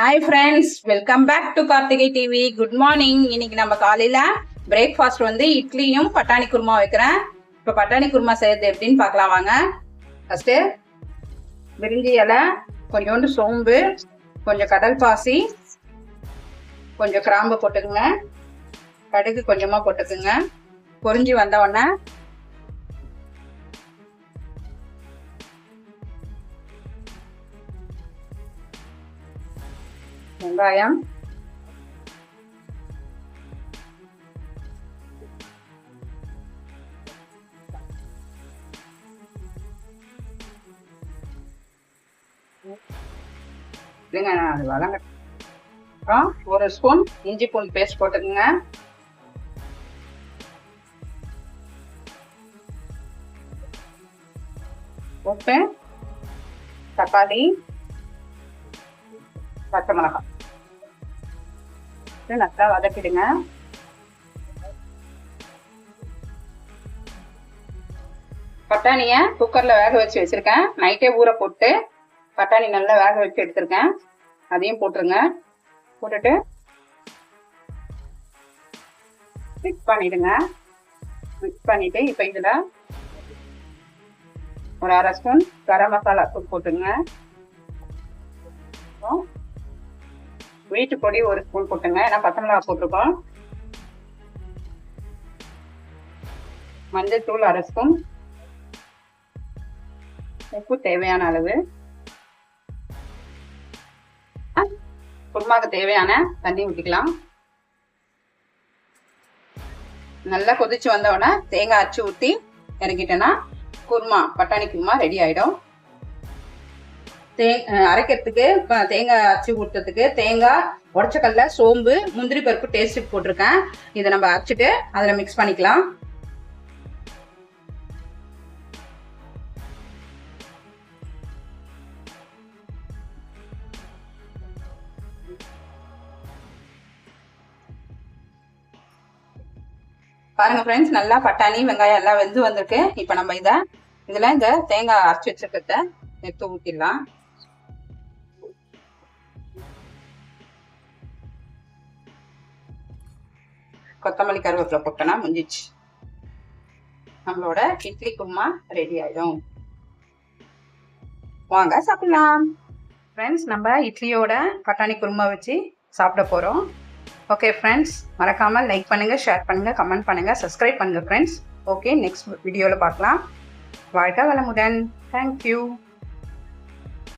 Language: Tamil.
Hi friends, welcome back to Karthigai TV. Good morning. இன்னைக்கு நம்ம காலையில பிரேக்ஃபாஸ்ட் வந்து இட்லியும் பட்டாணி குருமா வைக்கிறேன். இப்போ பட்டாணி குருமா செய்யறது எப்படின்னு பார்க்கலாம் வாங்க. ஃபர்ஸ்ட் பிரிஞ்சி இலை, கொஞ்சோண்டு சோம்பு, கொஞ்சம் கடல் பாசி, கொஞ்சம் கிராம்பு போட்டுக்குங்க. கடுகு கொஞ்சமா போட்டுக்குங்க. பொரிஞ்சு வந்த உடனே வெங்காயம், அது வளங்க. ஒரு ஸ்பூன் இஞ்சி பூண்டு பேஸ்ட் போட்டுக்குங்க. உப்பு, தக்காளி, பச்சை மிளகாய் நல்லா வதக்கிடுங்க. பட்டாணியை குக்கர்ல வேக வச்சு வச்சிருக்கேன். நைட்டே ஊற போட்டு பட்டாணி நல்லா வேக வச்சு எடுத்திருக்கேன். அதையும் போட்டுருங்க. போட்டுட்டு மிக்ஸ் பண்ணிடுங்க. மிக்ஸ் பண்ணிட்டு இப்போ இதுல ஒரு 1/2 ஸ்பூன் கரம் மசாலா தூள் போட்டுங்க. வீட்டு பொடி 1 ஸ்பூன் போட்டுங்க. ஏன்னா பச்சை மிளகாய் போட்டிருக்கோம். மஞ்சள் தூள் 1/2 ஸ்பூன், உப்பு தேவையான அளவு, குருமாவுக்கு தேவையான தண்ணி ஊற்றிக்கலாம். நல்லா கொதிச்சு வந்தோடனே தேங்காய் அரைச்சி ஊற்றி இறக்கிட்டேன்னா குருமா, பட்டாணி குருமா ரெடி ஆயிடும். அரைக்கிறதுக்கு தேங்காய் அரைச்சி ஊற்றுறதுக்கு தேங்காய், உடச்சக்கல்ல, சோம்பு, முந்திரி பருப்பு டேஸ்ட்டுக்கு போட்டிருக்கேன். இதை நம்ம அரைச்சிட்டு அதில் மிக்ஸ் பண்ணிக்கலாம். பாருங்க ஃப்ரெண்ட்ஸ், நல்லா பட்டாணி வெங்காயம் எல்லாம் வெந்து வந்திருக்கு. இப்போ நம்ம இதில் இந்த தேங்காய் அரைச்சி வச்சிருக்கிறத எடுத்து ஊற்றிடலாம். கொத்தமல்லி கருவேப்பிலை போட்டோன்னா முடிஞ்சிச்சு. நம்மளோட இட்லி குருமா ரெடி ஆயிடும். வாங்க சாப்பிடலாம். ஃப்ரெண்ட்ஸ், நம்ம இட்லியோட பட்டாணி குருமா வச்சு சாப்பிட போகிறோம். ஓகே ஃப்ரெண்ட்ஸ், மறக்காமல் லைக் பண்ணுங்கள், ஷேர் பண்ணுங்கள், கமெண்ட் பண்ணுங்கள், சப்ஸ்கிரைப் பண்ணுங்கள் ஃப்ரெண்ட்ஸ். ஓகே, நெக்ஸ்ட் வீடியோவில் பார்க்கலாம். வாழ்க வளமுடன். தேங்க்யூ.